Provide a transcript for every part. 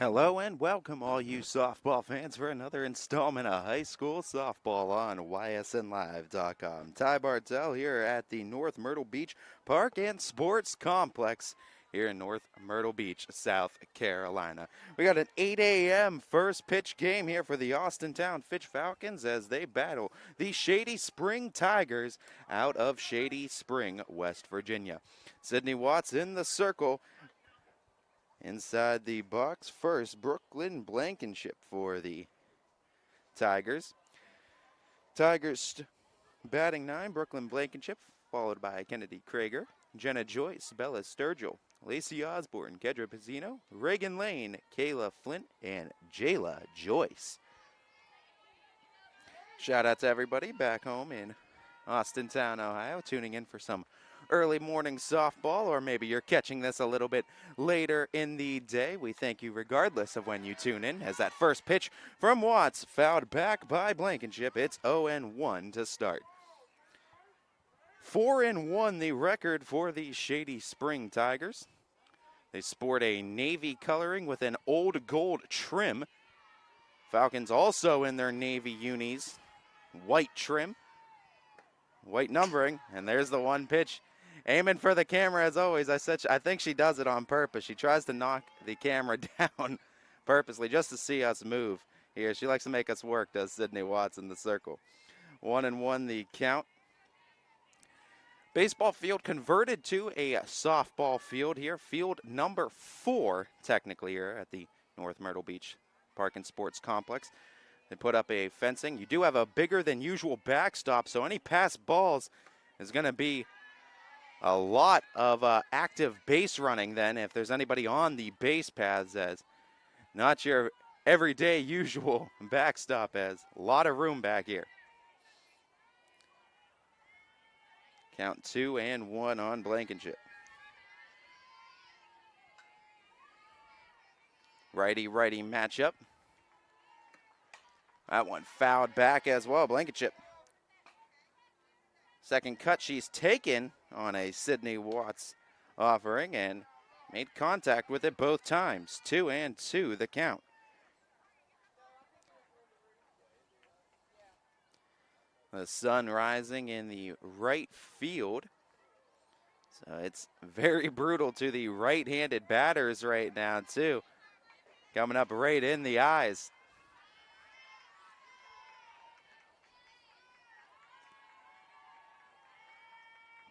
Hello and welcome all you softball fans for another installment of High School Softball on YSNLive.com. Ty Bartell here at the North Myrtle Beach Park and Sports Complex here in North Myrtle Beach, South Carolina. We got an 8 a.m. first pitch game here for the Austintown Fitch Falcons as they battle the Shady Spring Tigers out of Shady Spring, West Virginia. Sydney Watts in the circle. Inside the box first, Brooklyn Blankenship for the Tigers. Tigers batting 9, Brooklyn Blankenship, followed by Kennedy Krager, Jenna Joyce, Bella Sturgill, Lacey Osborne, Kedra Pizzino, Reagan Lane, Kayla Flint, and Jayla Joyce. Shout out to everybody back home in Austintown, Ohio, tuning in for some early morning softball, or maybe you're catching this a little bit later in the day. We thank you regardless of when you tune in, as that first pitch from Watts fouled back by Blankenship. It's 0-1 to start. 4-1 the record for the Shady Spring Tigers. They sport a navy coloring with an old gold trim. Falcons also in their navy unis, white trim, white numbering, and there's the one pitch. Aiming for the camera as always. I think she does it on purpose. She tries to knock the camera down purposely just to see us move here. She likes to make us work, does Sydney Watts in the circle. 1-1 the count. Baseball field converted to a softball field here. Field number 4 technically here at the North Myrtle Beach Park and Sports Complex. They put up a fencing. You do have a bigger than usual backstop, so any passed balls is going to be a lot of active base running then if there's anybody on the base paths, as not your everyday usual backstop, as a lot of room back here. Count 2-1 on Blankenship. Righty-righty matchup. That one fouled back as well. Blankenship. Second cut she's taken on a Sydney Watts offering and made contact with it both times. 2-2 the count. The sun rising in the right field. So it's very brutal to the right-handed batters right now too. Coming up right in the eyes.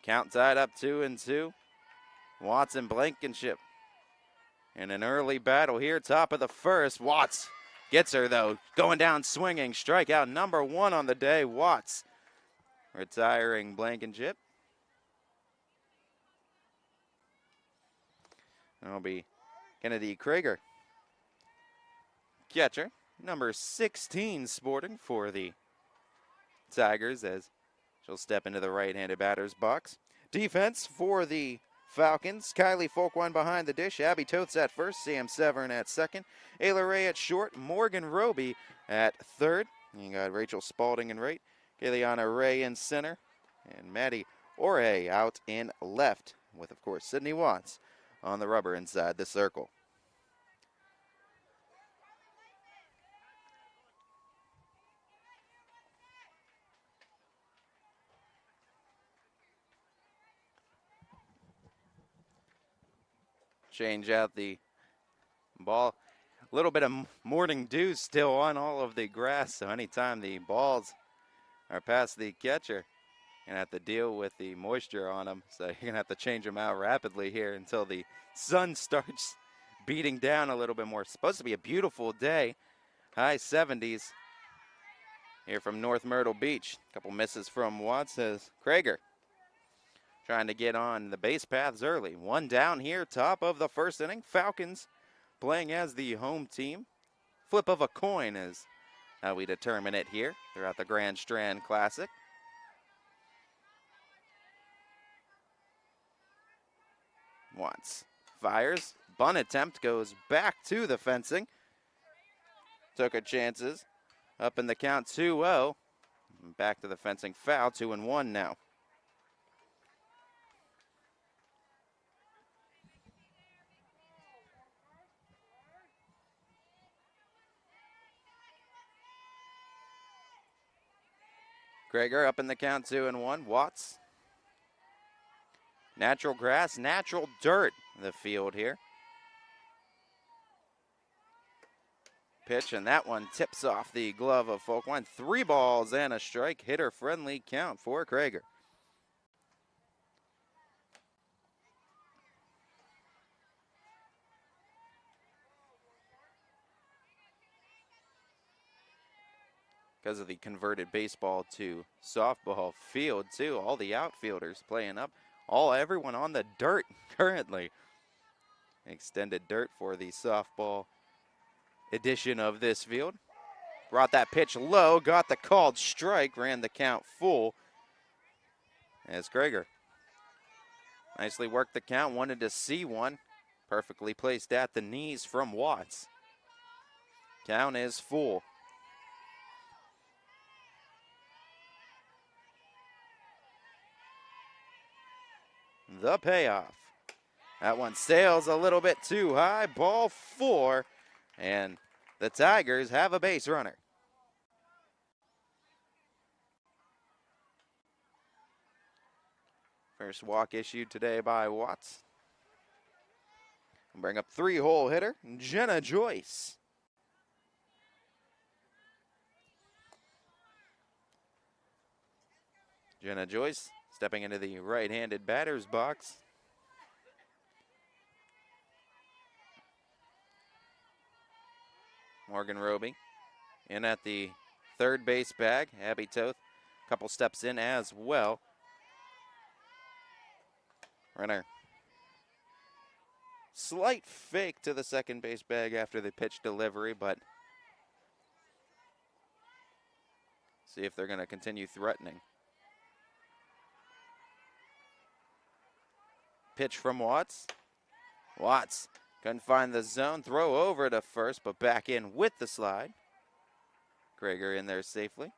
Count tied up 2-2. Watts and Blankenship in an early battle here, top of the first. Watts gets her though, going down swinging. Strikeout number 1 on the day. Watts retiring Blankenship. That'll be Kennedy Krager, catcher, number 16 sporting for the Tigers, as she'll step into the right-handed batter's box. Defense for the Falcons. Kylie Folkwine behind the dish. Abby Totes at first. Sam Severin at second. Ayla Ray at short. Morgan Roby at third. You got Rachel Spalding in right. Kayliana Ray in center. And Maddie Orhe out in left. With, of course, Sydney Watts on the rubber inside the circle. Change out the ball. A little bit of morning dew still on all of the grass, so anytime the balls are past the catcher, you're going to have to deal with the moisture on them. So you're going to have to change them out rapidly here until the sun starts beating down a little bit more. It's supposed to be a beautiful day. High 70s here from North Myrtle Beach. A couple misses from Watts as Krager trying to get on the base paths early. One down here, top of the first inning. Falcons playing as the home team. Flip of a coin is how we determine it here throughout the Grand Strand Classic. Watts fires. Bunt attempt goes back to the fencing. Took her chances. Up in the count 2-0. Back to the fencing foul. 2-1 now. Krager up in the count, 2-1. Watts. Natural grass, natural dirt, the field here. Pitch, and that one tips off the glove of Folkline. 3 balls and a strike. Hitter-friendly count for Krager. Because of the converted baseball to softball field, too. All the outfielders playing up. Everyone on the dirt currently. Extended dirt for the softball edition of this field. Brought that pitch low, got the called strike, ran the count full. As Krager nicely worked the count, wanted to see one. Perfectly placed at the knees from Watts. Count is full. The payoff. That one sails a little bit too high. Ball 4. And the Tigers have a base runner. First walk issued today by Watts. Bring up 3-hole hitter, Jenna Joyce. Jenna Joyce stepping into the right-handed batter's box. Morgan Roby in at the third base bag. Abby Toth a couple steps in as well. Runner. Slight fake to the second base bag after the pitch delivery, but see if they're going to continue threatening. Pitch from Watts. Watts couldn't find the zone. Throw over to first, but back in with the slide. Krager in there safely.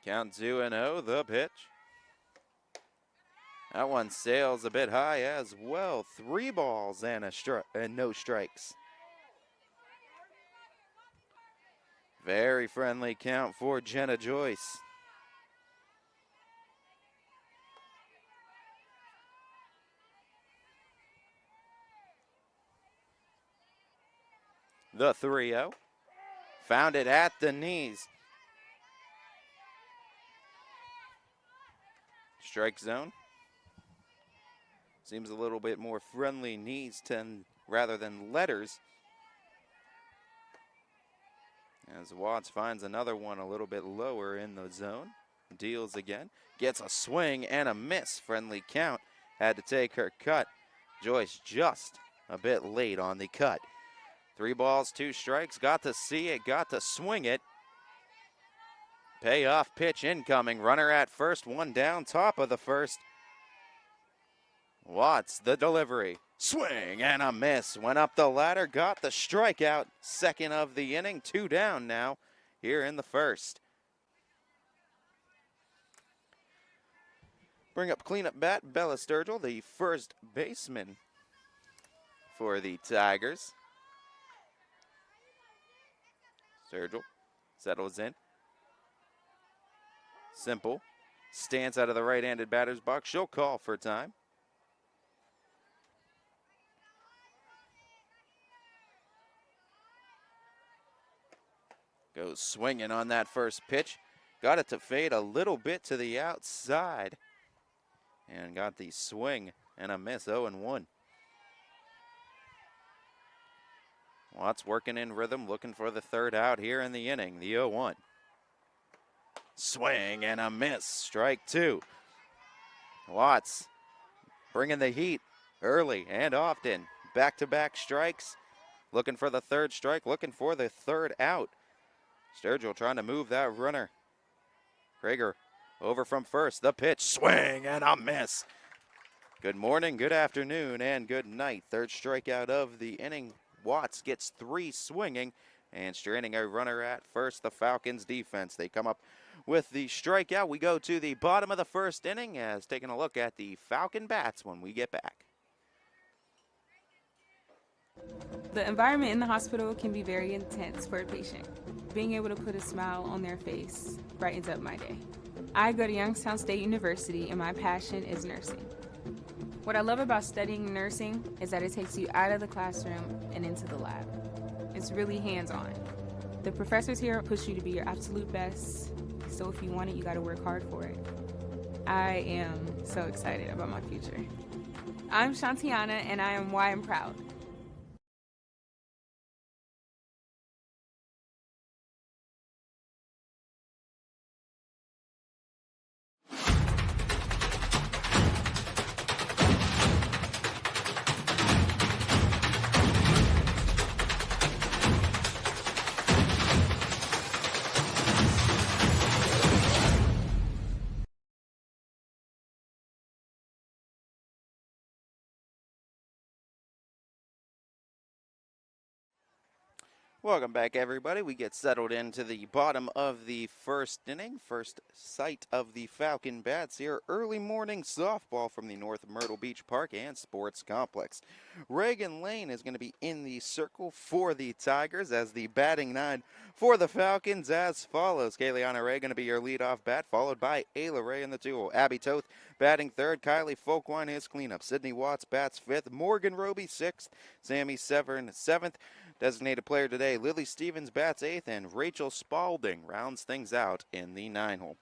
Count 2-0, the pitch. That one sails a bit high as well. 3 balls and no strikes. Very friendly count for Jenna Joyce. The 3-0. Found it at the knees. Strike zone. Seems a little bit more friendly knees rather than letters. As Watts finds another one a little bit lower in the zone. Deals again. Gets a swing and a miss. Friendly count. Had to take her cut. Joyce just a bit late on the cut. 3 balls, 2 strikes. Got to see it. Got to swing it. Payoff pitch incoming. Runner at first. 1 down. Top of the first. Watts the delivery. Swing and a miss. Went up the ladder. Got the strikeout. Second of the inning. 2 down now here in the first. Bring up cleanup bat Bella Sturgill, the first baseman for the Tigers. Sturgill settles in. Simple stands out of the right-handed batter's box. She'll call for time. Goes swinging on that first pitch. Got it to fade a little bit to the outside. And got the swing and a miss, 0-1. Watts working in rhythm, looking for the third out here in the inning, the 0-1. Swing and a miss, strike 2. Watts bringing the heat early and often. Back-to-back strikes, looking for the third strike, looking for the third out. Sturgill trying to move that runner. Krager over from first. The pitch, swing and a miss. Good morning, good afternoon, and good night. Third strikeout of the inning. Watts gets 3 swinging and straining a runner at first. The Falcons defense, they come up with the strikeout. We go to the bottom of the first inning as taking a look at the Falcon bats when we get back. The environment in the hospital can be very intense for a patient. Being able to put a smile on their face brightens up my day. I go to Youngstown State University and my passion is nursing. What I love about studying nursing is that it takes you out of the classroom and into the lab. It's really hands-on. The professors here push you to be your absolute best, so if you want it, you gotta work hard for it. I am so excited about my future. I'm Shantiana and I am why I'm proud. Welcome back, everybody. We get settled into the bottom of the first inning. First sight of the Falcon Bats here. Early morning softball from the North Myrtle Beach Park and Sports Complex. Reagan Lane is going to be in the circle for the Tigers as the batting nine for the Falcons as follows. Kayleana Ray going to be your leadoff bat, followed by Ayla Ray in the duo. Abby Toth batting third. Kylie Folkwine is cleanup. Sydney Watts bats fifth. Morgan Roby sixth. Sammy Severn seventh. Designated player today, Lily Stevens bats eighth, and Rachel Spalding rounds things out in the 9-hole.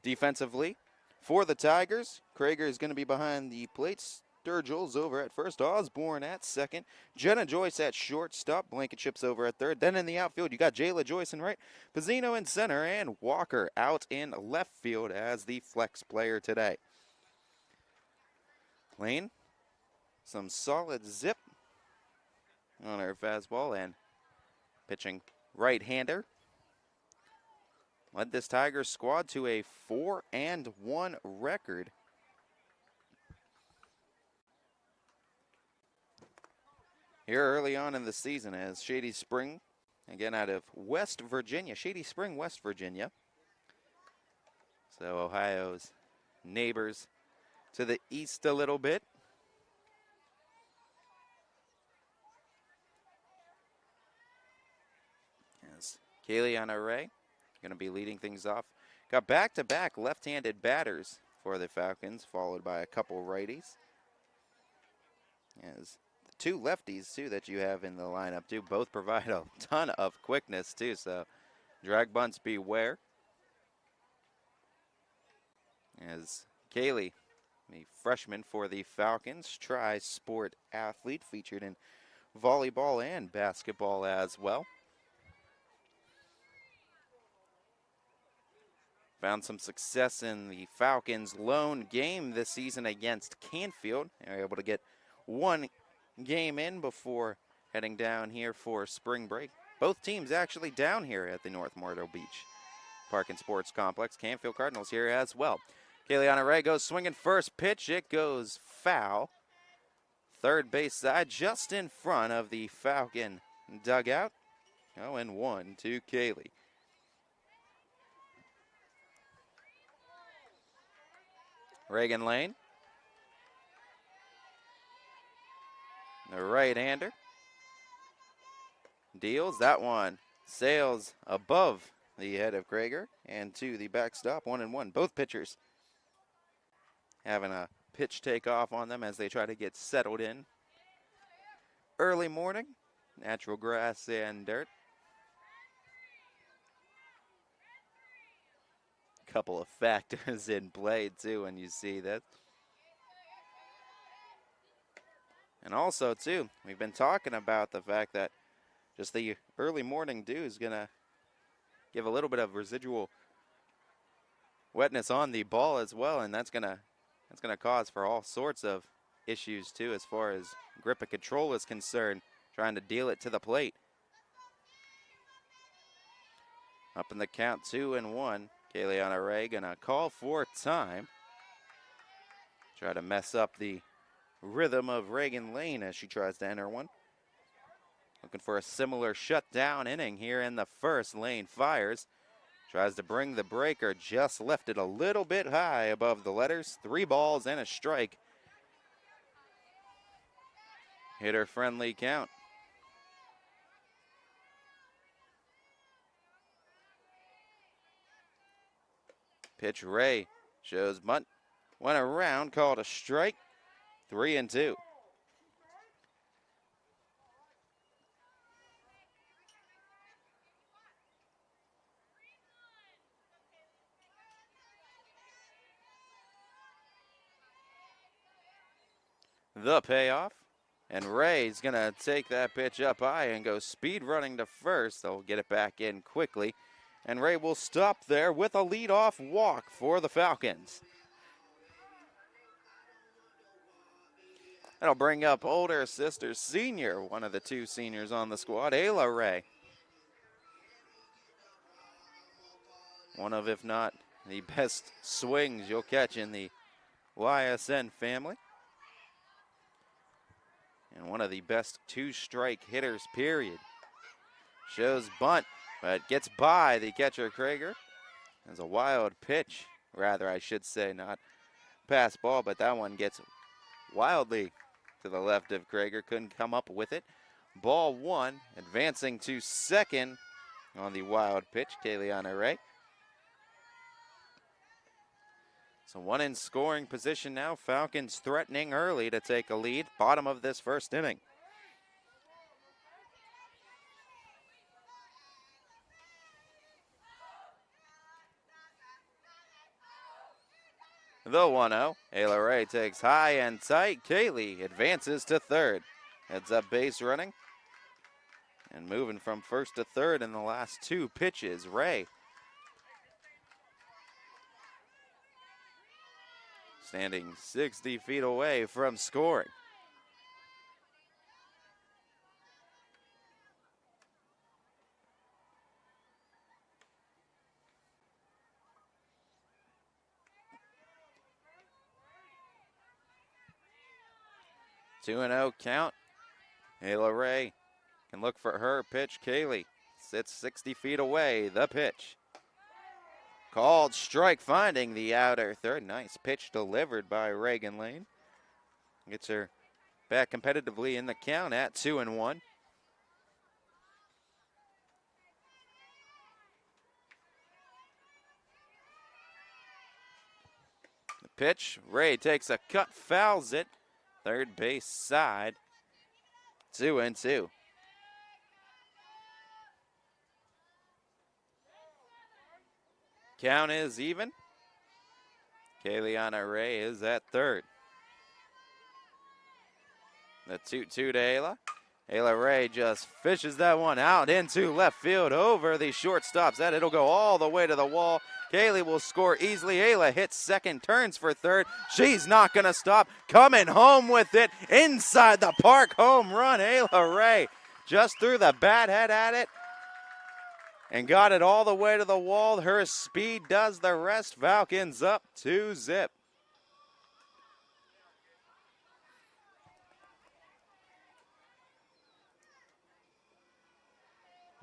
Defensively, for the Tigers, Krager is going to be behind the plate. Sturgill's over at first, Osborne at second, Jenna Joyce at shortstop, Blankenship's over at third. Then in the outfield, you got Jayla Joyce in right, Pizzino in center, and Walker out in left field as the flex player today. Lane, some solid zip on her fastball and pitching right-hander. Led this Tigers squad to a 4-1 record. Here early on in the season as Shady Spring, again out of West Virginia, Shady Spring, West Virginia. So Ohio's neighbors to the east a little bit. Kayleana Ray going to be leading things off. Got back-to-back left-handed batters for the Falcons, followed by a couple righties. As the two lefties, too, that you have in the lineup, too, both provide a ton of quickness, too, so drag bunts beware. As Kaylee, the freshman for the Falcons, tri-sport athlete, featured in volleyball and basketball as well. Found some success in the Falcons' lone game this season against Canfield. They were able to get one game in before heading down here for spring break. Both teams actually down here at the North Myrtle Beach Park and Sports Complex. Canfield Cardinals here as well. Kayleana Ray goes swinging first pitch. It goes foul. Third base side just in front of the Falcon dugout. 0-1 to Kaylee. Reagan Lane, the right-hander, deals that one, sails above the head of Krager and to the backstop, 1-1. Both pitchers having a pitch take off on them as they try to get settled in. Early morning, natural grass and dirt. Couple of factors in play too when you see that. And also too, we've been talking about the fact that just the early morning dew is gonna give a little bit of residual wetness on the ball as well, and that's gonna cause for all sorts of issues too as far as grip and control is concerned, trying to deal it to the plate. Up in the count, 2-1. Kayleana Ray gonna call for time. Try to mess up the rhythm of Reagan Lane as she tries to enter one. Looking for a similar shutdown inning here in the first. Lane fires. Tries to bring the breaker, just left it a little bit high above the letters. 3 balls and a strike. Hitter friendly count. Pitch Ray shows bunt. Went around, called a strike. 3-2. The payoff. And Ray's going to take that pitch up high and go speed running to first. They'll get it back in quickly. And Ray will stop there with a leadoff walk for the Falcons. That'll bring up older sister senior, one of the two seniors on the squad, Ayla Ray. One of, if not, the best swings you'll catch in the YSN family. And one of the best two-strike hitters, period. Shows bunt, but gets by the catcher, Krager. There's a wild pitch, rather I should say, not pass ball, but that one gets wildly to the left of Krager. Couldn't come up with it. Ball one, advancing to second on the wild pitch, Kayliana Ray. So one in scoring position now. Falcons threatening early to take a lead. Bottom of this first inning. The 1-0. Ayla Ray takes high and tight. Kaylee advances to third. Heads up base running. And moving from first to third in the last two pitches. Ray standing 60 feet away from scoring. Two and 0 count. Ayla Ray can look for her pitch. Kaylee sits 60 feet away. The pitch. Called strike, finding the outer third. Nice pitch delivered by Reagan Lane. Gets her back competitively in the count at 2-1. The pitch, Ray takes a cut, fouls it. Third base side, 2-2. Count is even. Kayliana Ray is at third. The 2-2 to Ayla. Ayla Ray just fishes that one out into left field over the shortstop's head. It'll go all the way to the wall. Kaylee will score easily. Ayla hits second, turns for third. She's not going to stop. Coming home with it inside the park. Home run. Ayla Ray just threw the bat head at it and got it all the way to the wall. Her speed does the rest. Falcons up 2-0.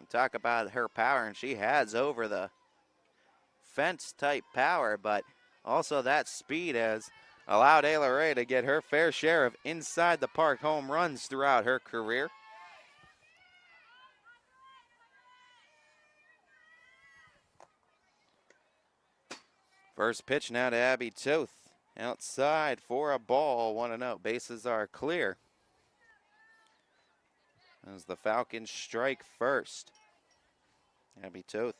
Talk about her power, and she has over the fence type power, but also that speed has allowed Ayla Ray to get her fair share of inside the park home runs throughout her career. First pitch now to Abby Toth. Outside for a ball, 1-0. Bases are clear. As the Falcons strike first. Abby Toth,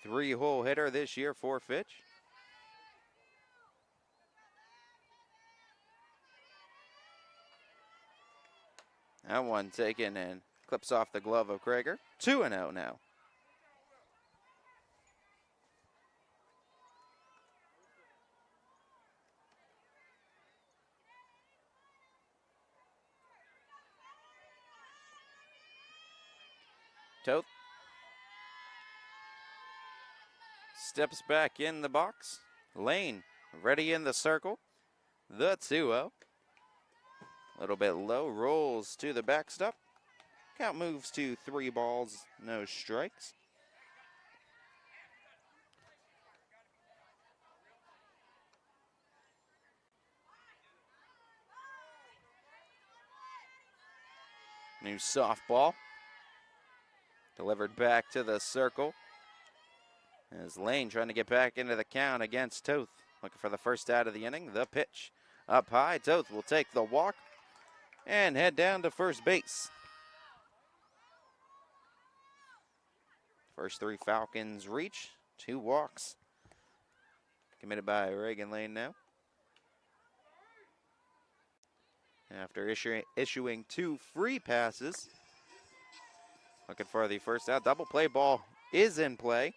3-hole hitter this year for Fitch. That one taken and clips off the glove of Krager. 2-0 now. Toth steps back in the box. Lane ready in the circle. The 2-0. A little bit low, rolls to the backstop. Count moves to 3 balls, no strikes. New softball. Delivered back to the circle. As Lane trying to get back into the count against Toth. Looking for the first out of the inning. The pitch. Up high. Toth will take the walk and head down to first base. First three Falcons reach. 2 walks. Committed by Reagan Lane now. After issuing 2 free passes. Looking for the first out. Double play ball is in play.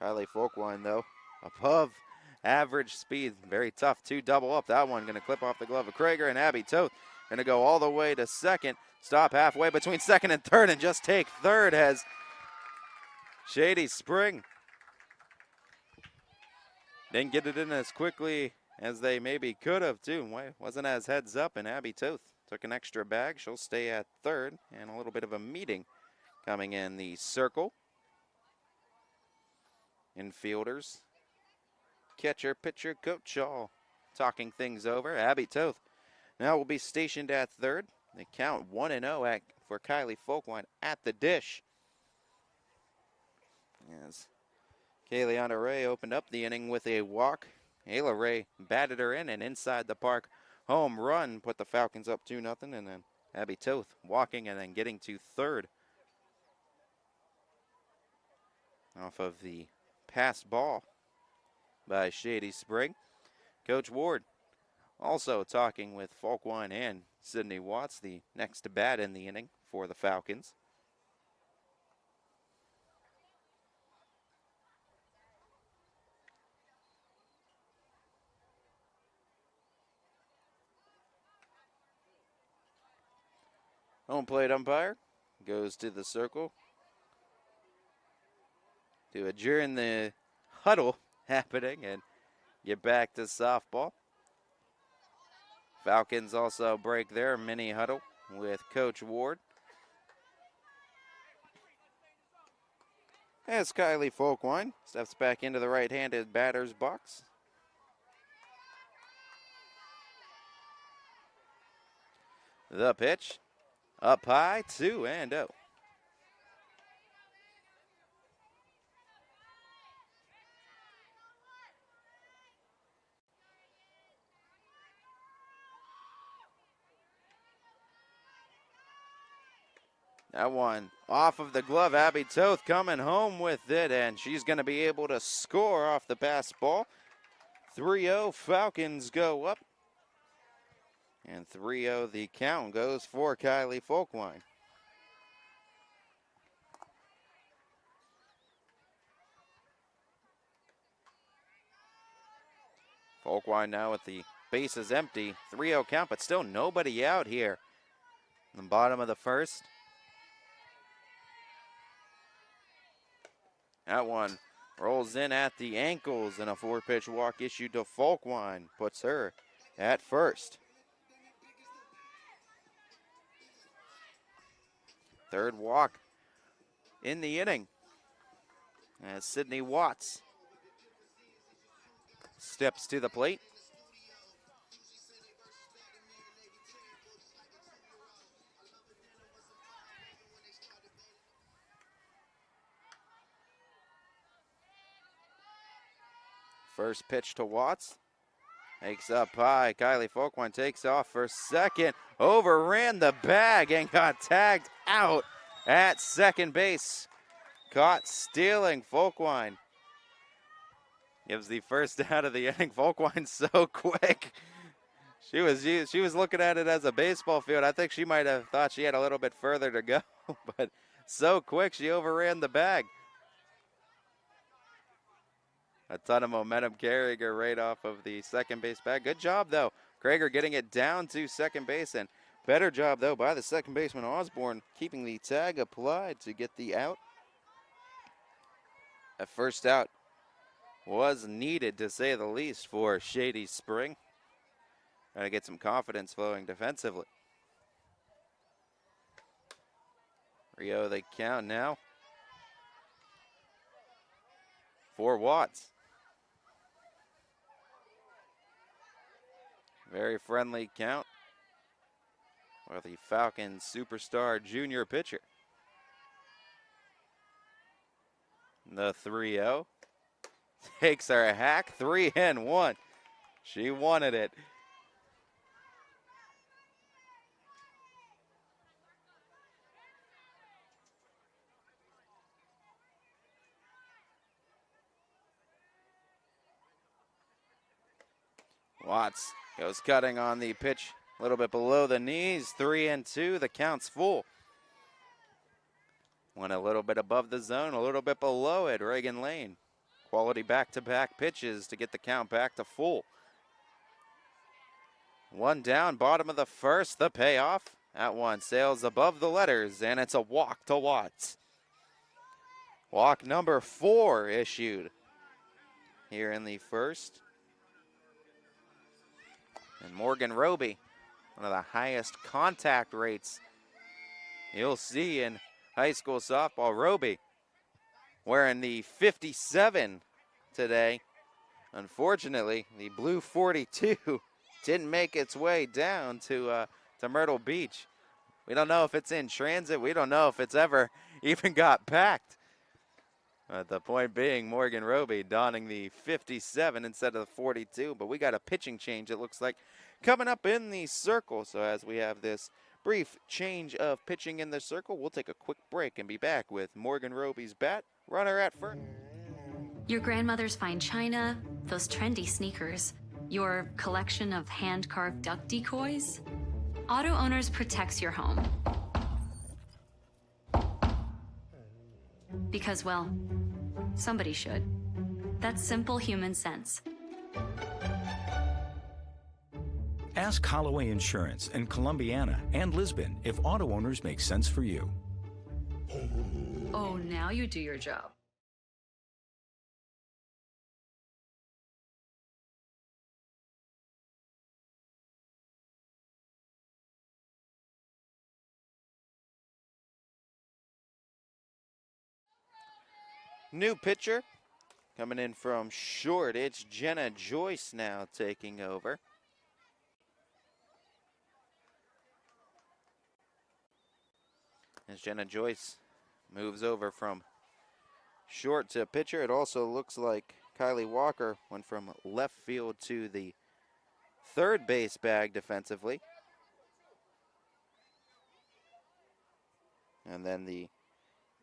Kylie Folkwine, though, above average speed. Very tough to double up. That one going to clip off the glove of Krager, and Abby Toth going to go all the way to second. Stop halfway between second and third and just take third as Shady Spring didn't get it in as quickly as they maybe could have, too. Wasn't as heads up, and Abby Toth took an extra bag. She'll stay at third, and a little bit of a meeting coming in the circle. Infielders, catcher, pitcher, coach, all talking things over. Abby Toth now will be stationed at third. They count 1-0 for Kylie Folkwine at the dish. As Kayleana Ray opened up the inning with a walk. Ayla Ray batted her in, and inside the park home run put the Falcons up 2-0, and then Abby Toth walking and then getting to third off of the pass ball by Shady Spring. Coach Ward also talking with Folkwine and Sydney Watts, the next to bat in the inning for the Falcons. Home plate umpire goes to the circle to adjourn the huddle happening and get back to softball. Falcons also break their mini huddle with Coach Ward. As Kylie Folkwine steps back into the right-handed batter's box. The pitch. Up high, 2-0. That one off of the glove. Abby Toth coming home with it, and she's going to be able to score off the pass ball. 3-0, Falcons go up. And 3-0, the count goes for Kylie Folkwine. Folkwine now with the bases empty. 3-0 count, but still nobody out here. In the bottom of the first. That one rolls in at the ankles, and a 4-pitch walk issued to Folkwine puts her at first. Third walk in the inning as Sydney Watts steps to the plate. First pitch to Watts. Takes up high. Kylie Folkwine takes off for second. Overran the bag and got tagged out at second base. Caught stealing. Folkwine gives the first out of the inning. Folkwine so quick. She was looking at it as a baseball field. I think she might have thought she had a little bit further to go, but so quick she overran the bag. A ton of momentum carrying her right off of the second base bag. Good job, though. Krager getting it down to second base, and better job, though, by the second baseman Osborne, keeping the tag applied to get the out. A first out was needed, to say the least, for Shady Spring. Trying to get some confidence flowing defensively. Rio, they count now. For Watts. Very friendly count for the Falcons superstar junior pitcher. The 3-0. Takes her a hack, 3-1. She wanted it. Watts goes cutting on the pitch, a little bit below the knees, 3-2. The count's full. Went a little bit above the zone, a little bit below it. Reagan Lane. Quality back-to-back pitches to get the count back to full. One down, bottom of the first. The payoff. That one sails above the letters, and it's a walk to Watts. Walk number 4 issued here in the first. And Morgan Roby, one of the highest contact rates you'll see in high school softball. Roby wearing the 57 today. Unfortunately, the blue 42 didn't make its way down to Myrtle Beach. We don't know if it's in transit. We don't know if it's ever even got packed. The point being, Morgan Roby donning the 57 instead of the 42, but we got a pitching change, it looks like, coming up in the circle. So as we have this brief change of pitching in the circle, we'll take a quick break and be back with Morgan Roby's bat, runner at first. Your grandmother's fine china, those trendy sneakers, your collection of hand-carved duck decoys. Auto Owners protects your home. Because, well, somebody should. That's simple human sense. Ask Holloway Insurance in Columbiana and Lisbon if Auto Owners make sense for you. Oh, now you do your job. New pitcher coming in from short. It's Jenna Joyce now taking over. As Jenna Joyce moves over from short to pitcher, it also looks like Kylie Walker went from left field to the third base bag defensively. And then the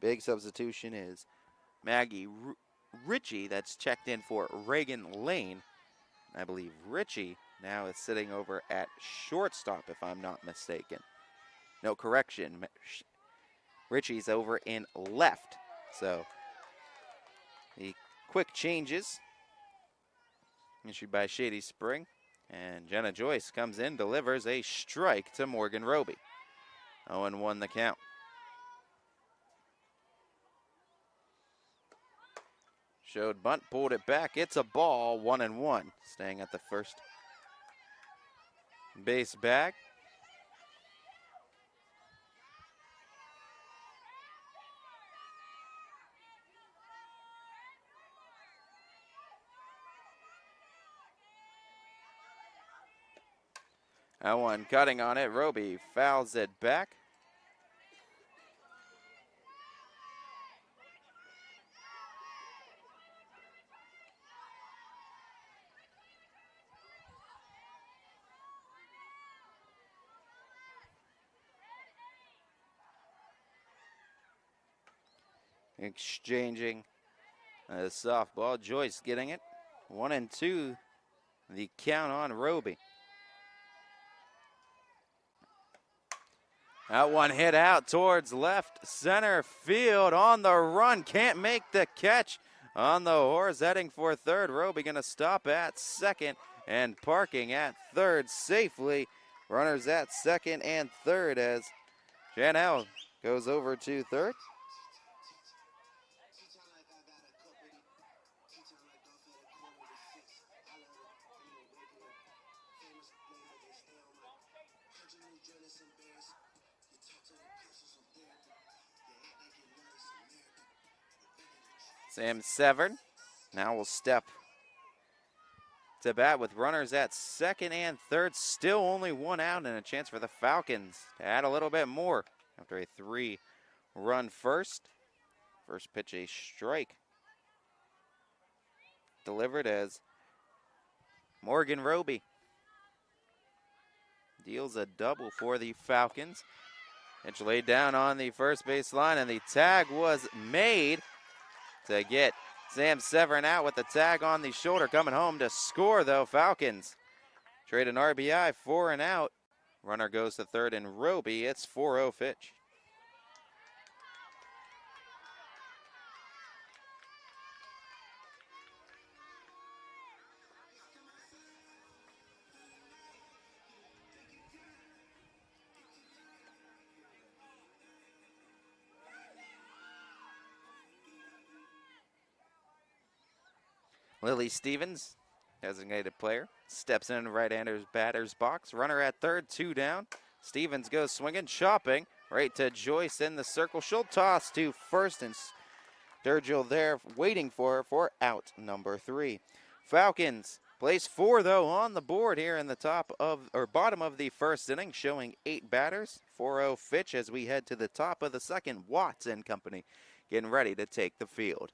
big substitution is Maggie Ritchie, that's checked in for Reagan Lane. I believe Ritchie now is sitting over at shortstop, if I'm not mistaken. No, correction. Ritchie's over in left. So the quick changes issued by Shady Spring. And Jenna Joyce comes in, delivers a strike to Morgan Roby. 0-1 the count. Showed bunt, pulled it back. It's a ball, 1-1. Staying at the first base bag. That one cutting on it. Roby fouls it back. Exchanging a softball. Joyce getting it. 1-2. The count on Roby. That one hit out towards left center field on the run. Can't make the catch on the horse heading for third. Roby going to stop at second and parking at third safely. Runners at second and third as Janelle goes over to third. Sam Severn now will step to bat with runners at second and third. Still only one out and a chance for the Falcons to add a little bit more after a 3-run first. First pitch a strike delivered as Morgan Roby deals a double for the Falcons. Pitch laid down on the first base line, and the tag was made to get Sam Severin out with the tag on the shoulder. Coming home to score, though, Falcons trade an RBI, 4 and out. Runner goes to third, and Roby, it's 4-0 Fitch. Lily Stevens, designated player, steps in right-hander's batter's box. Runner at third, 2 down. Stevens goes swinging, chopping right to Joyce in the circle. She'll toss to first, and Sturgill there waiting for her for out number 3. Falcons place 4 though on the board here in the bottom of the first inning, showing 8 batters. 4-0 Fitch as we head to the top of the second. Watts and company getting ready to take the field.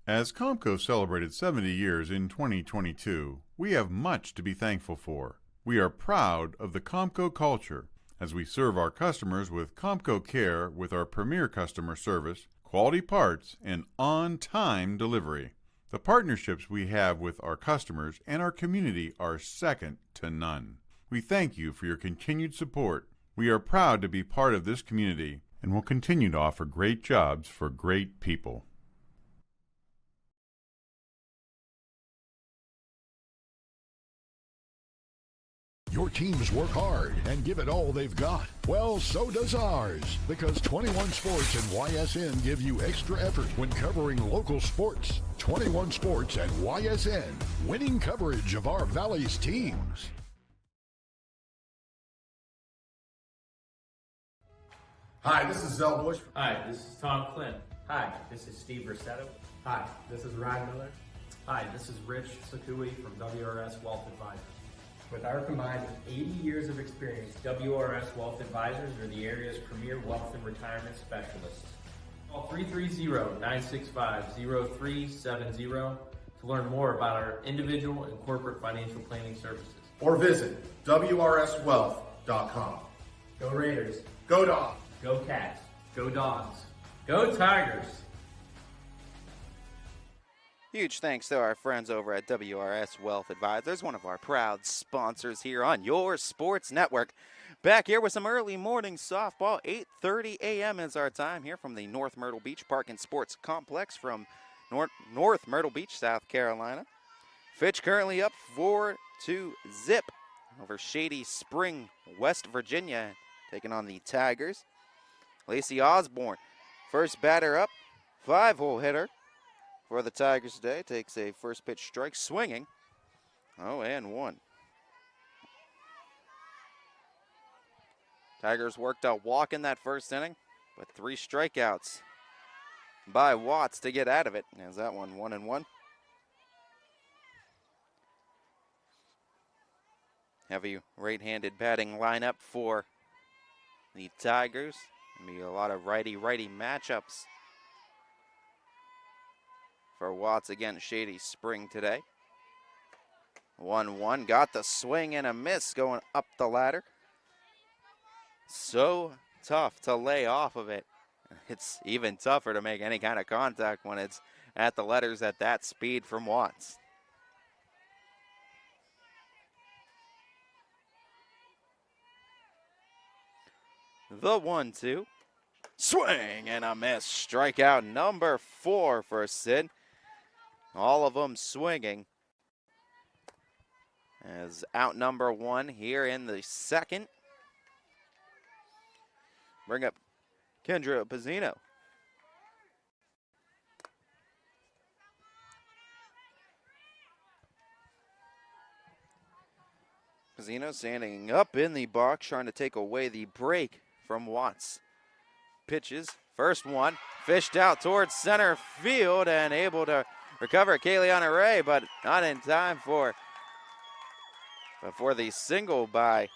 As Comco celebrated 70 years in 2022, we have much to be thankful for. We are proud of the Comco culture as we serve our customers with Comco Care with our premier customer service, quality parts, and on-time delivery. The partnerships we have with our customers and our community are second to none. We thank you for your continued support. We are proud to be part of this community and will continue to offer great jobs for great people. Your teams work hard and give it all they've got. Well, so does ours, because 21 Sports and YSN give you extra effort when covering local sports. 21 Sports and YSN, winning coverage of our Valley's teams. Hi, this is Zell Bush. Hi, this is Tom Clint. Hi, this is Steve Rossetto. Hi, this is Ryan Miller. Hi, this is Rich Sakui from WRS Wealth Advisors. With our combined 80 years of experience, WRS Wealth Advisors are the area's premier wealth and retirement specialists. Call 330-965-0370 to learn more about our individual and corporate financial planning services. Or visit WRSwealth.com. Go Raiders. Go Dogs. Go Cats. Go Dogs. Go Tigers. Huge thanks to our friends over at WRS Wealth Advisors, one of our proud sponsors here on your sports network. Back here with some early morning softball. 8:30 a.m. is our time here from the North Myrtle Beach Park and Sports Complex from North Myrtle Beach, South Carolina. Fitch currently up 4-0 over Shady Spring, West Virginia, taking on the Tigers. Lacey Osborne, first batter up, 5-hole hitter for the Tigers today, takes a first pitch strike, swinging. 0-1. Tigers worked a walk in that first inning, but 3 strikeouts by Watts to get out of it. As that one 1-1. Heavy right-handed batting lineup for the Tigers. Gonna be a lot of righty-righty matchups for Watts against Shady Spring today. 1-1, got the swing and a miss going up the ladder. So tough to lay off of it. It's even tougher to make any kind of contact when it's at the letters at that speed from Watts. The 1-2. Swing and a miss. Strikeout number 4 for Sid. All of them swinging. As out number 1 here in the second. Bring up Kendra Pizzino. Pizzino standing up in the box, trying to take away the break from Watts. Pitches, first one, fished out towards center field and able to recover Kayleana Ray, but not in time for the single by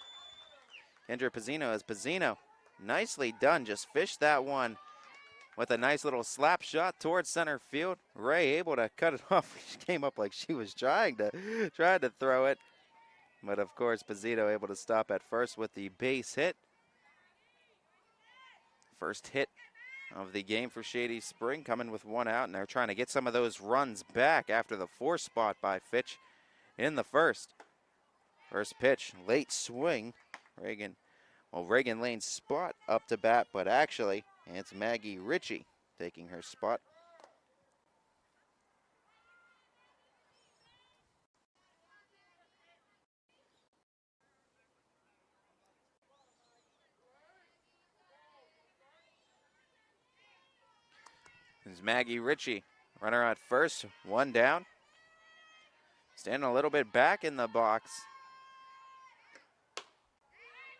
Kendra Pizzino. As Pizzino, nicely done, just fished that one with a nice little slap shot towards center field. Ray able to cut it off. She came up like she was trying to throw it. But of course, Pizzito able to stop at first with the base hit. First hit of the game for Shady Spring, coming with one out, and they're trying to get some of those runs back after the 4 spot by Fitch in the first. First pitch, late swing. Reagan Lane's spot up to bat, but actually it's Maggie Ritchie taking her spot. This is Maggie Ritchie, runner at first, one down. Standing a little bit back in the box.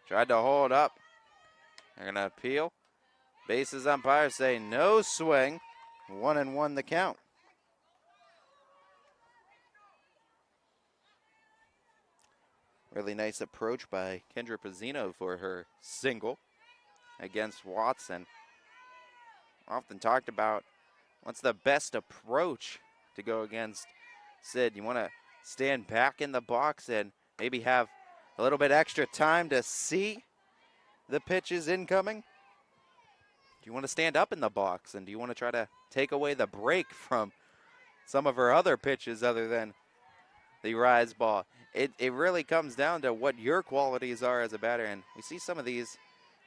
Tried to hold up. They're going to appeal. Bases umpire say no swing. 1-1 the count. Really nice approach by Kendra Pizzino for her single against Watson. Often talked about what's the best approach to go against Sid. You want to stand back in the box and maybe have a little bit extra time to see the pitches incoming? Do you want to stand up in the box, and do you want to try to take away the break from some of her other pitches other than the rise ball? It really comes down to what your qualities are as a batter, and we see some of these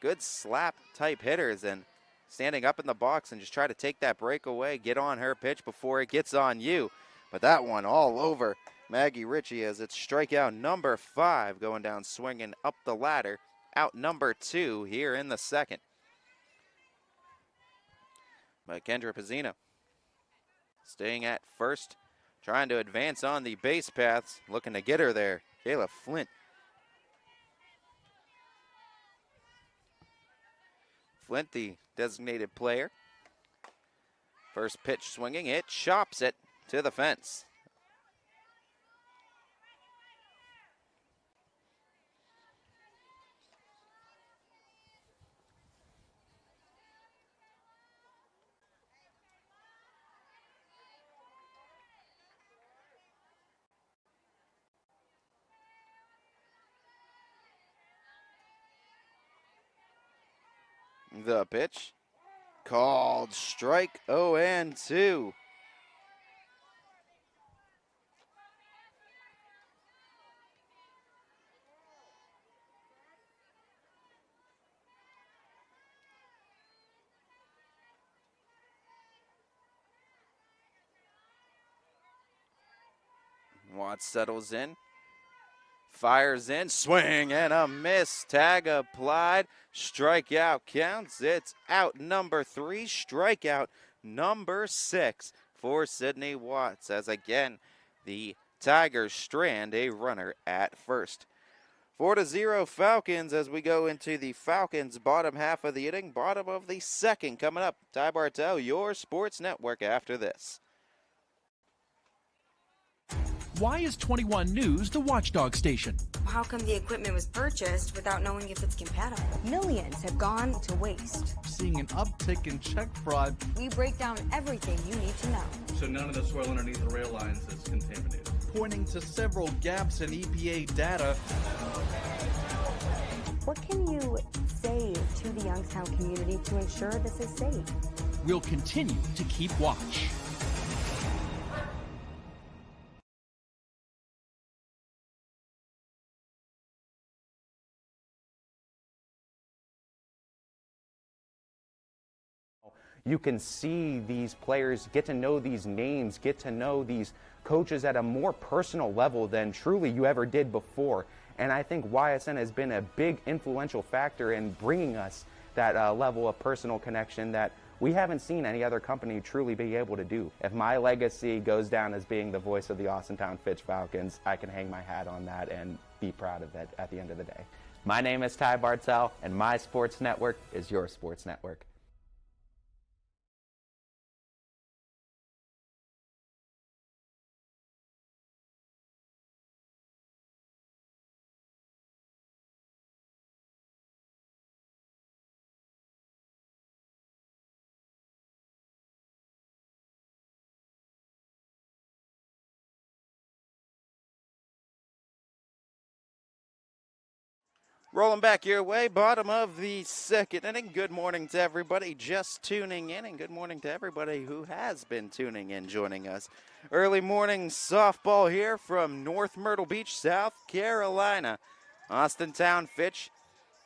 good slap type hitters and standing up in the box and just try to take that break away, get on her pitch before it gets on you. But that one all over Maggie Ritchie as it's strikeout number 5 going down swinging up the ladder. Out number 2 here in the second. But Kendra Pizzino staying at first, trying to advance on the base paths, looking to get her there. Kayla Flint. Flint, the designated player. First pitch swinging, it chops it to the fence. The pitch called strike 0-2. Watts settles in, fires in, swing and a miss. Tag applied. Strikeout counts. It's out number 3. Strikeout number 6 for Sydney Watts. As again, the Tigers strand a runner at first. 4-0 Falcons as we go into the Falcons' bottom half of the inning. Bottom of the second coming up. Ty Bartel, your sports network after this. Why is 21 News the watchdog station? How come the equipment was purchased without knowing if it's compatible? Millions have gone to waste. Seeing an uptick in check fraud. We break down everything you need to know. So none of the soil underneath the rail lines is contaminated. Pointing to several gaps in EPA data. What can you say to the Youngstown community to ensure this is safe? We'll continue to keep watch. You can see these players, get to know these names, get to know these coaches at a more personal level than truly you ever did before. And I think YSN has been a big influential factor in bringing us that level of personal connection that we haven't seen any other company truly be able to do. If my legacy goes down as being the voice of the Austintown Fitch Falcons, I can hang my hat on that and be proud of it at the end of the day. My name is Ty Bartel, and my sports network is your sports network. Rolling back your way, bottom of the second inning. Good morning to everybody just tuning in, and good morning to everybody who has been tuning in, joining us. Early morning softball here from North Myrtle Beach, South Carolina. Austintown Fitch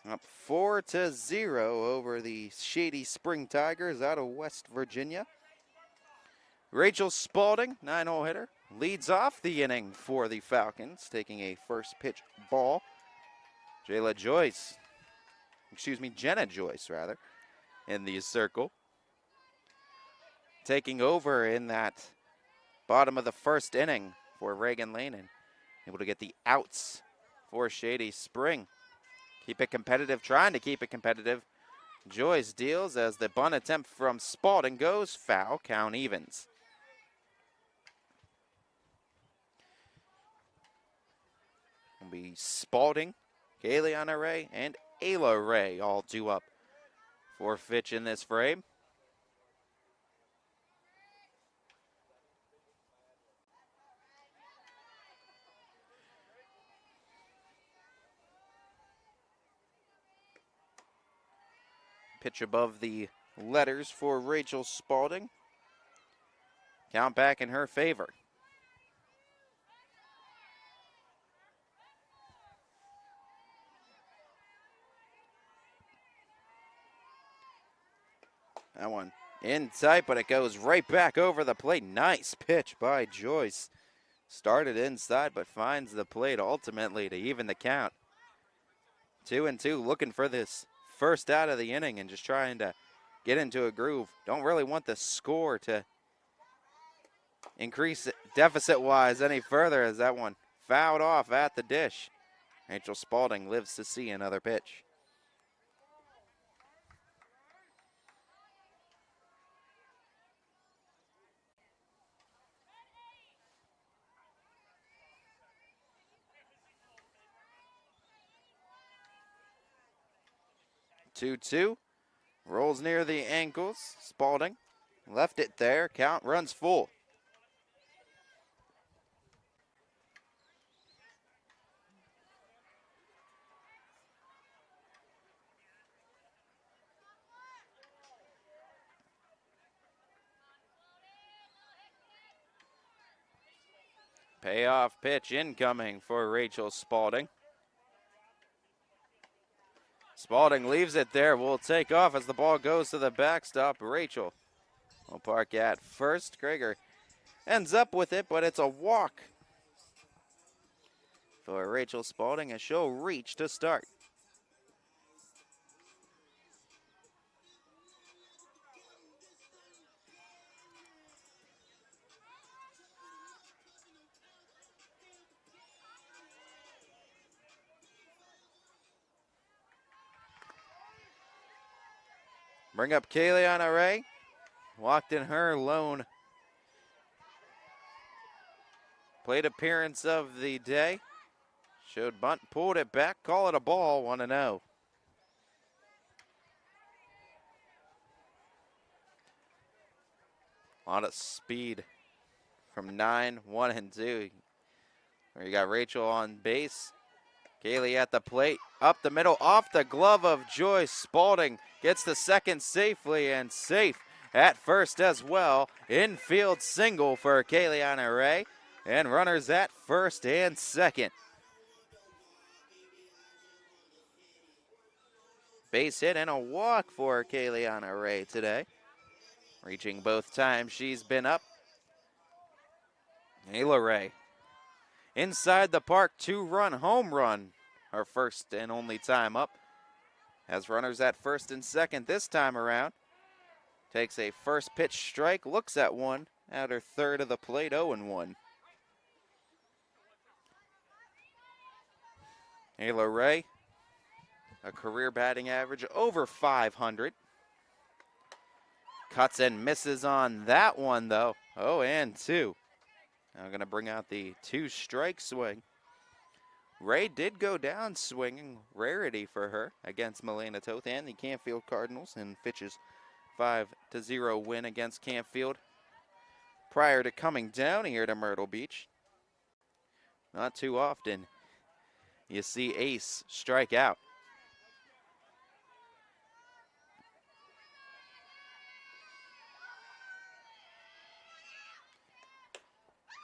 up 4-0 over the Shady Spring Tigers out of West Virginia. Rachel Spalding, 9-hole hitter, leads off the inning for the Falcons, taking a first pitch ball. Jenna Joyce, in the circle. Taking over in that bottom of the first inning for Reagan Lehnen. Able to get the outs for Shady Spring. Keep it competitive, trying to keep it competitive. Joyce deals as the bunt attempt from Spalding goes foul, count evens. It'll be Spalding, Kayleana Ray, and Ayla Ray all due up for Fitch in this frame. Pitch above the letters for Rachel Spalding. Count back in her favor. That one in tight, but it goes right back over the plate. Nice pitch by Joyce. Started inside, but finds the plate ultimately to even the count. 2-2, looking for this first out of the inning and just trying to get into a groove. Don't really want the score to increase deficit-wise any further as that one fouled off at the dish. Rachel Spalding lives to see another pitch. Two-two, rolls near the ankles. Spalding left it there. Count runs full. Payoff pitch incoming for Rachel Spalding. Spalding leaves it there. Will take off as the ball goes to the backstop. Rachel will park at first. Krager ends up with it, but it's a walk for Rachel Spalding as she'll reach to start. Bring up Kayleana Ray. Walked in her lone plate appearance of the day. Showed bunt, pulled it back, call it a ball, 1-0. A lot of speed from 9, 1 and 2. Where you got Rachel on base. Kaylee at the plate, up the middle, off the glove of Joyce. Spalding gets the second safely and safe at first as well. Infield single for Kayleana Ray, and runners at first and second. Base hit and a walk for Kayleana Ray today. Reaching both times she's been up. Ayla Ray. Inside the park, 2-run home run. Her first and only time up. Has runners at first and second this time around. Takes a first pitch strike, looks at one. At her third of the plate, 0-1. Ayla Ray, a career batting average over 500. Cuts and misses on that one, though. 0-2. Now going to bring out the 2-strike swing. Ray did go down swinging, rarity for her against Milena Toth and the Canfield Cardinals in Fitch's 5-0 win against Canfield prior to coming down here to Myrtle Beach. Not too often you see Ace strike out.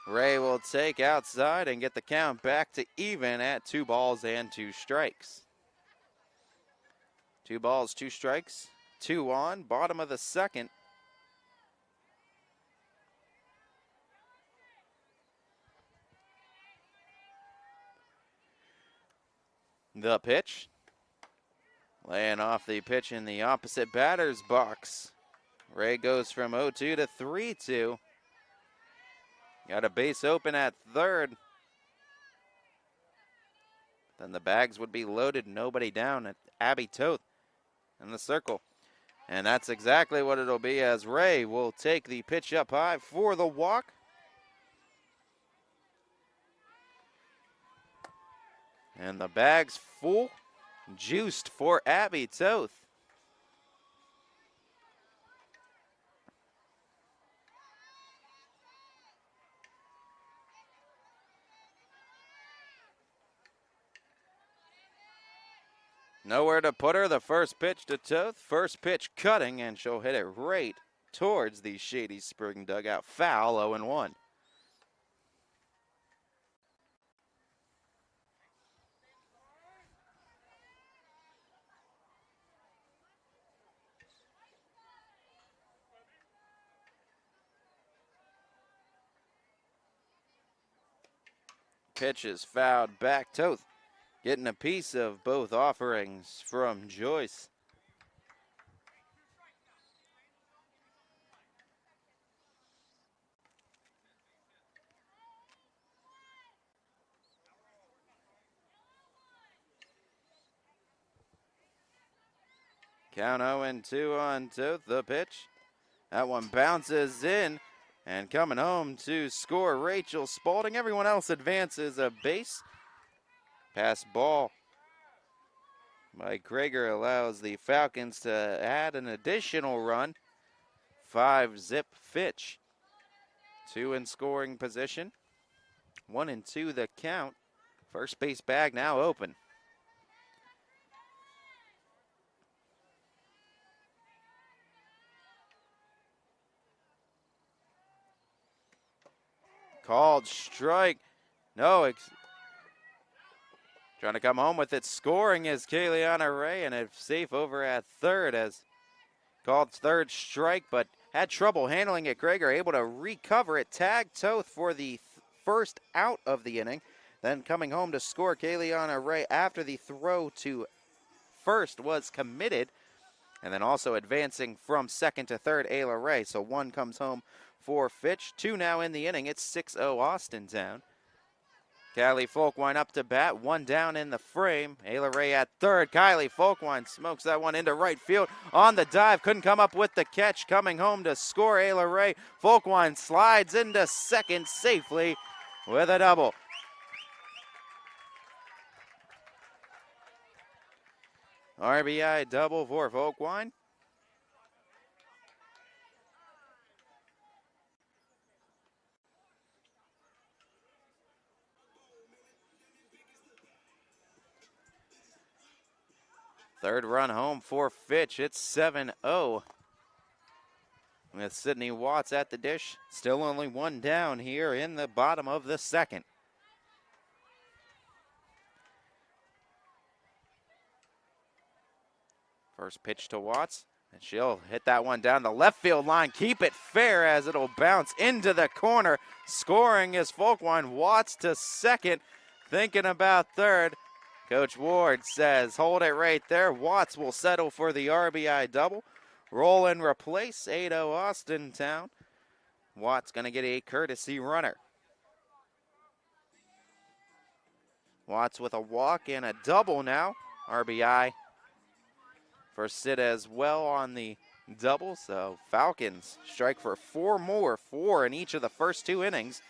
Ray will take outside and get the count back to even at 2 balls and 2 strikes. 2 balls, 2 strikes, 2 on, bottom of the second. The pitch. Laying off the pitch in the opposite batter's box. Ray goes from 0-2 to 3-2. Got a base open at third. Then the bags would be loaded, nobody down at Abby Toth in the circle. And that's exactly what it'll be, as Ray will take the pitch up high for the walk. And the bag's full, juiced for Abby Toth. Nowhere to put her. The first pitch to Toth. First pitch cutting, and she'll hit it right towards the Shady Spring dugout. Foul, 0-1. Pitch is fouled back. Toth getting a piece of both offerings from Joyce. Count 0-2 on Toth. The pitch. That one bounces in. And coming home to score, Rachel Spalding. Everyone else advances a base. Pass ball by Krager allows the Falcons to add an additional run. 5-zip Fitch. 2 in scoring position. 1-2 the count. First base bag now open. Called strike. No, trying to come home with it. Scoring is Kayliana Ray, and it's safe over at third as called third strike, but had trouble handling it. Krager able to recover it. Tag Toth for the first out of the inning. Then coming home to score, Kayliana Ray, after the throw to first was committed. And then also advancing from second to third, Ayla Ray. So 1 comes home for Fitch. 2 now in the inning. It's 6-0 Austintown. Kylie Folkwine up to bat. 1 down in the frame. Ayla Ray at third. Kylie Folkwine smokes that one into right field. On the dive. Couldn't come up with the catch. Coming home to score, Ayla Ray. Folkwine slides into second safely with a double. RBI double for Folkwine. Third run home for Fitch. It's 7-0. With Sydney Watts at the dish. Still only 1 down here in the bottom of the second. First pitch to Watts, and she'll hit that one down the left field line. Keep it fair as it'll bounce into the corner. Scoring is Folkwine. Watts to second, thinking about third. Coach Ward says, hold it right there. Watts will settle for the RBI double. Roll and replace, 8-0 Austintown. Watts going to get a courtesy runner. Watts with a walk and a double now. RBI for Sid as well on the double. So Falcons strike for 4 more, 4 in each of the first 2 innings.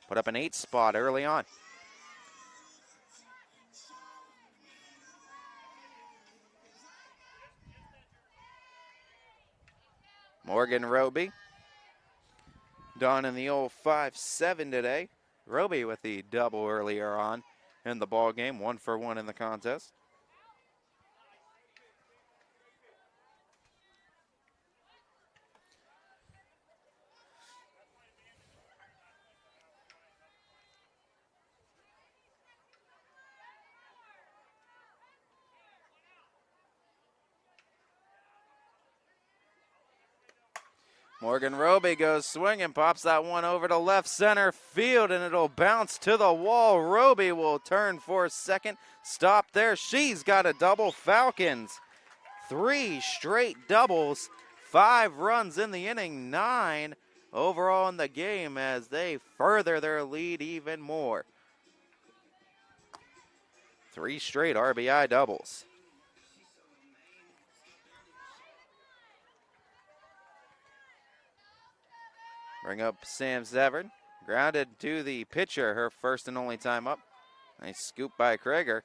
Put up an 8 spot early on. Morgan Roby done in the old 5-7 today. Roby with the double earlier on in the ball game, 1 for 1 in the contest. Morgan Roby goes swinging, pops that one over to left center field, and it'll bounce to the wall. Roby will turn for second. Stop there. She's got a double. Falcons, 3 straight doubles, 5 runs in the inning, 9 overall in the game as they further their lead even more. 3 straight RBI doubles. Bring up Sam Severn. Grounded to the pitcher, her first and only time up. Nice scoop by Krager.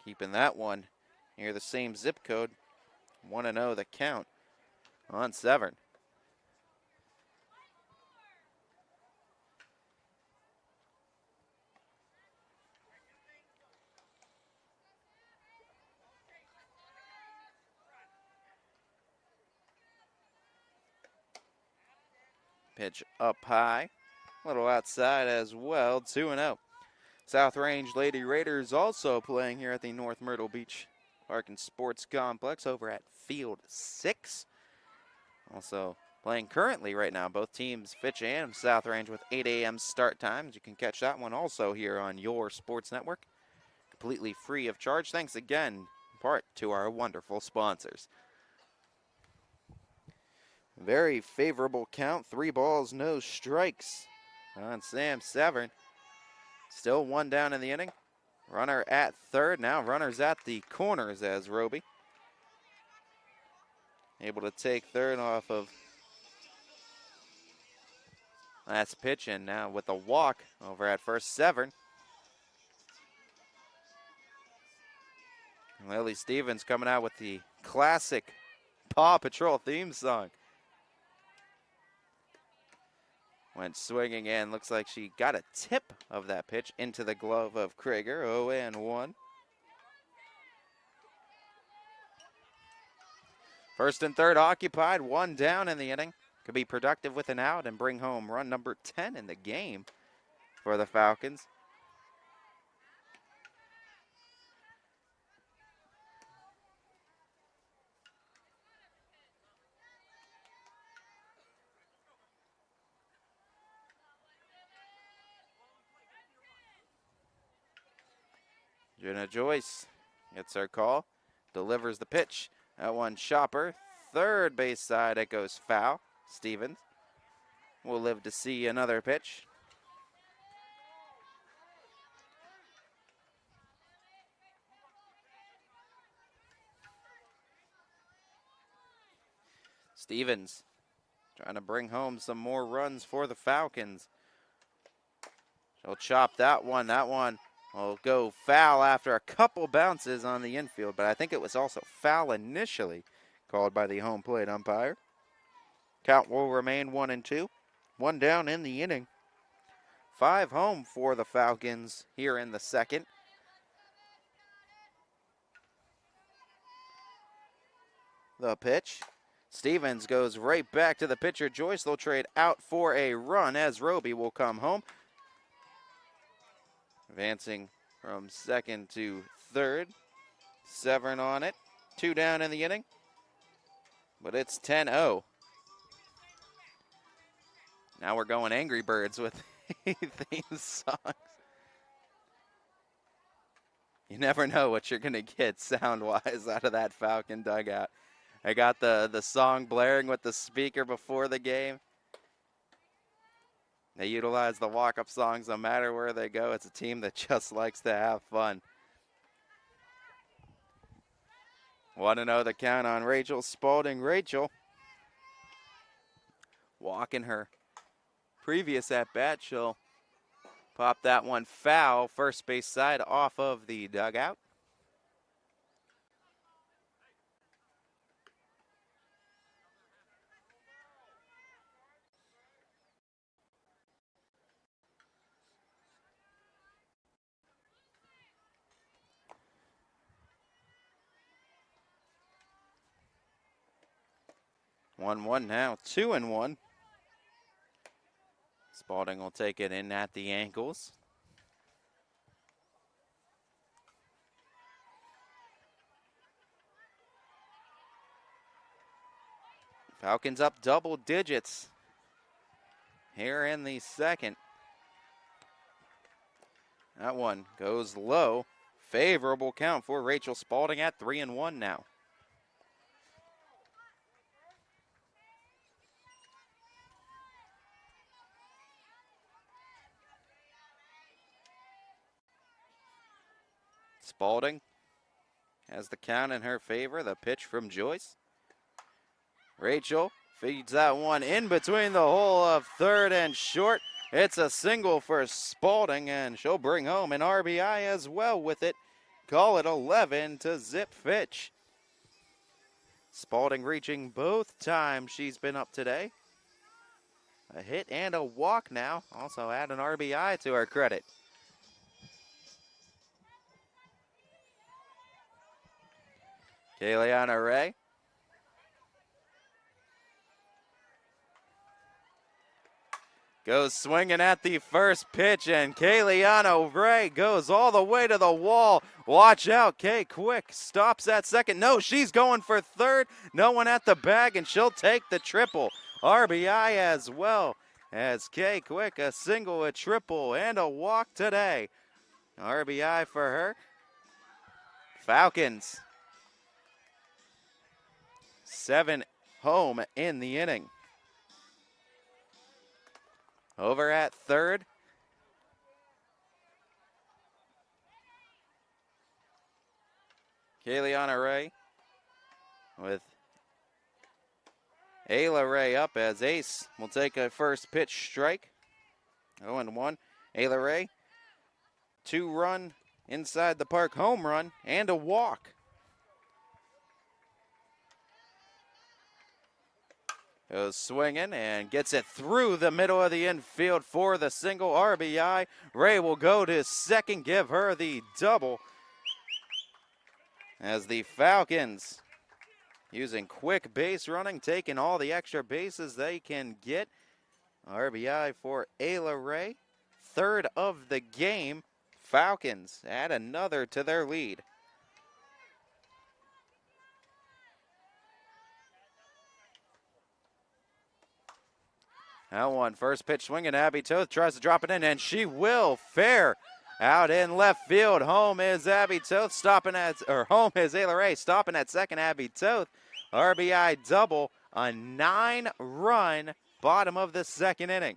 Keeping that one near the same zip code. 1-0 the count on Severn. Pitch up high. A little outside as well. 2-0. South Range Lady Raiders also playing here at the North Myrtle Beach Park and Sports Complex over at Field 6. Also playing currently right now, both teams, Fitch and South Range, with 8 a.m. start times. You can catch that one also here on your sports network. Completely free of charge. Thanks again, in part, to our wonderful sponsors. Very favorable count. 3 balls, no strikes on Sam Severn. Still 1 down in the inning. Runner at third. Now runners at the corners as Roby able to take third off of last pitch, and now with a walk over at first, Severn. Lily Stevens coming out with the classic Paw Patrol theme song. Went swinging in. Looks like she got a tip of that pitch into the glove of Krager. 0-1. First and third occupied. 1 down in the inning. Could be productive with an out and bring home run number 10 in the game for the Falcons. Jenna Joyce gets her call, delivers the pitch. That one chopper, third base side, it goes foul. Stevens will live to see another pitch. Stevens trying to bring home some more runs for the Falcons. She'll chop that one. That one will go foul after a couple bounces on the infield, but I think it was also foul initially called by the home plate umpire. Count will remain 1-2. 1 down in the inning. 5 home for the Falcons here in the second. The pitch. Stevens goes right back to the pitcher, Joyce. They'll trade out for a run as Roby will come home. Advancing from second to third. Severn on it. 2 down in the inning. But it's 10-0. Now we're going Angry Birds with theme songs. You never know what you're going to get sound-wise out of that Falcon dugout. I got the song blaring with the speaker before the game. They utilize the walk-up songs no matter where they go. It's a team that just likes to have fun. 1-0 the count on Rachel Spalding. Rachel walking her previous at-bat. She'll pop that one foul, first base side off of the dugout. One now, 2-1. Spalding will take it in at the ankles. Falcons up double digits here in the second. That one goes low. Favorable count for Rachel Spalding at 3-1 now. Spalding has the count in her favor. The pitch from Joyce. Rachel feeds that one in between the hole of third and short. It's a single for Spalding, and she'll bring home an RBI as well with it. Call it 11 to zip Fitch. Spalding reaching both times she's been up today. A hit and a walk now. Also add an RBI to her credit. Kayleana Ray. Goes swinging at the first pitch, and Kayleana Ray goes all the way to the wall. Watch out, Kay Quick stops at second. No, she's going for third. No one at the bag, and she'll take the triple. RBI as well as Kay Quick, a single, a triple, and a walk today. RBI for her. Falcons 7 home in the inning. Over at third. Kayleana Ray with Ayla Ray up as Ace will take a first pitch strike. 0-1. Ayla Ray, 2-run inside the park home run and a walk. Goes swinging and gets it through the middle of the infield for the single RBI. Ray will go to second, give her the double. As the Falcons, using quick base running, taking all the extra bases they can get. RBI for Ayla Ray. Third of the game. Falcons add another to their lead. That one, first pitch swinging. Abby Toth tries to drop it in, and she will. Fair out in left field. Home is Abby Toth stopping at, or home is Ayla Ray stopping at second. Abby Toth, RBI double, a 9-run bottom of the second inning.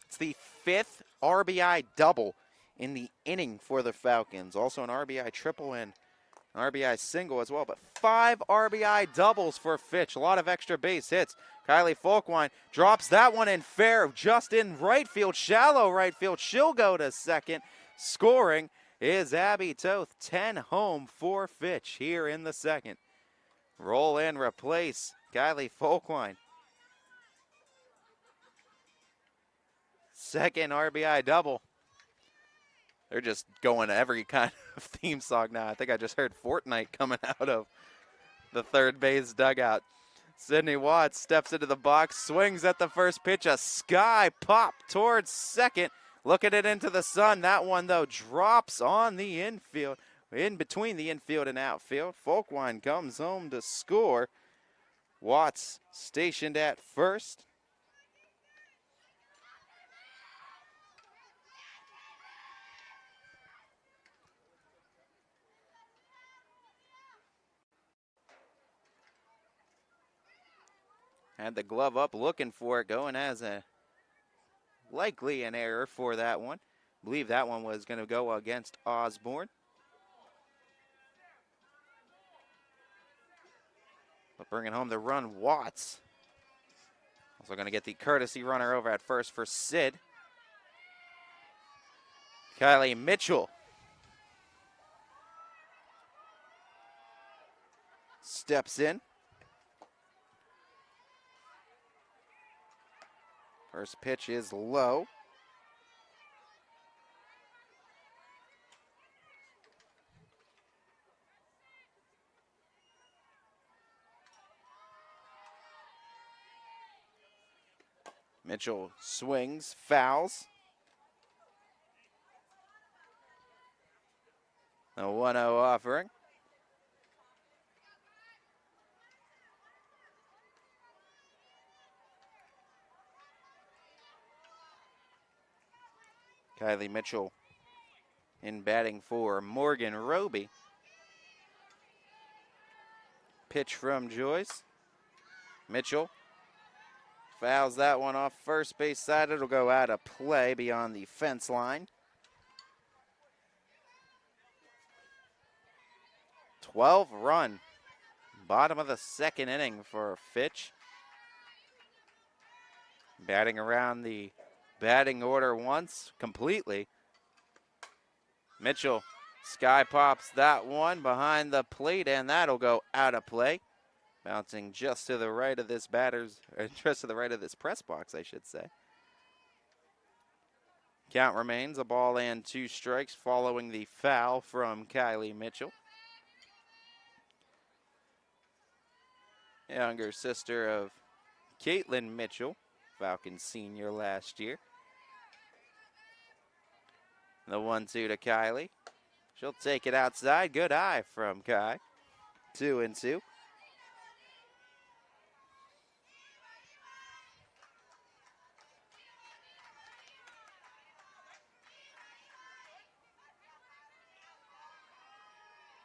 It's the 5th RBI double in the inning for the Falcons. Also an RBI triple and an RBI single as well, but 5 RBI doubles for Fitch. A lot of extra base hits. Kylie Folkwine drops that one in fair, just in right field, shallow right field. She'll go to second. Scoring is Abby Toth. 10 home for Fitch here in the second. Roll in, replace Kylie Folkwine. Second RBI double. They're just going every kind of theme song now. I think I just heard Fortnite coming out of the third base dugout. Sydney Watts steps into the box, swings at the first pitch, a sky pop towards second. Looking it into the sun. That one, though, drops on the infield, in between the infield and outfield. Folkwine comes home to score. Watts stationed at first. Had the glove up looking for it, going as a likely an error for that one. Believe that one was going to go against Osborne. But bringing home the run, Watts. Also going to get the courtesy runner over at first for Sid. Kylie Mitchell steps in. First pitch is low. Mitchell swings, fouls. A 1-0 offering. Kylie Mitchell in batting for Morgan Roby. Pitch from Joyce. Mitchell fouls that one off first base side. It'll go out of play beyond the fence line. 12-run. Bottom of the second inning for Fitch. Batting around the batting order once completely. Mitchell sky pops that one behind the plate, and that'll go out of play. Bouncing just to the right of this batter's, or just to the right of this press box, I should say. Count remains a ball and 2 strikes following the foul from Kylie Mitchell. Younger sister of Caitlin Mitchell, Falcons senior last year. The 1-2 to Kylie. She'll take it outside. Good eye from Kai. 2-2.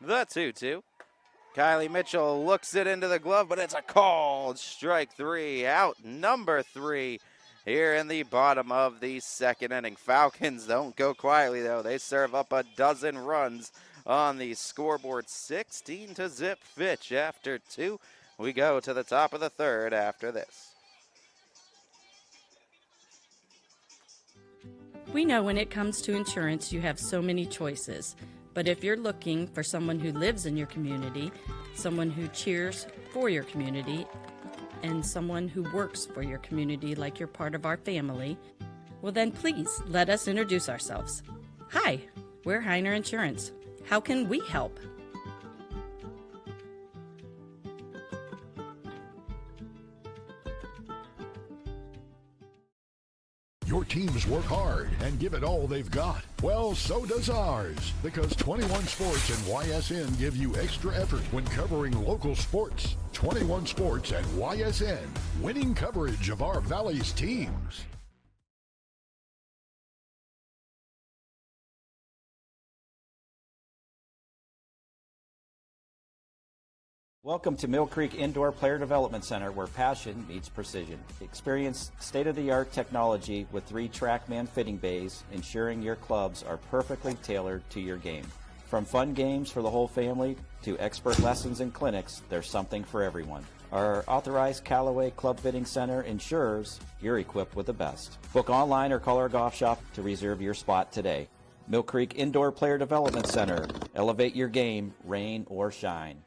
The 2-2. Kylie Mitchell looks it into the glove, but it's a called strike 3. Out number 3 here in the bottom of the second inning. Falcons don't go quietly, though. They serve up a dozen runs on the scoreboard. 16-0 Fitch after 2. We go to the top of the third after this. We know when it comes to insurance, you have so many choices. But if you're looking for someone who lives in your community, someone who cheers for your community, and someone who works for your community like you're part of our family, well then please let us introduce ourselves. Hi, we're Heiner Insurance. How can we help? Your teams work hard and give it all they've got. Well, so does ours, because 21 Sports and YSN give you extra effort when covering local sports. 21 Sports and YSN, winning coverage of our Valley's teams. Welcome to Mill Creek Indoor Player Development Center, where passion meets precision. Experience state-of-the-art technology with 3 TrackMan fitting bays, ensuring your clubs are perfectly tailored to your game. From fun games for the whole family to expert lessons and clinics, there's something for everyone. Our authorized Callaway Club Fitting Center ensures you're equipped with the best. Book online or call our golf shop to reserve your spot today. Mill Creek Indoor Player Development Center. Elevate your game, rain or shine.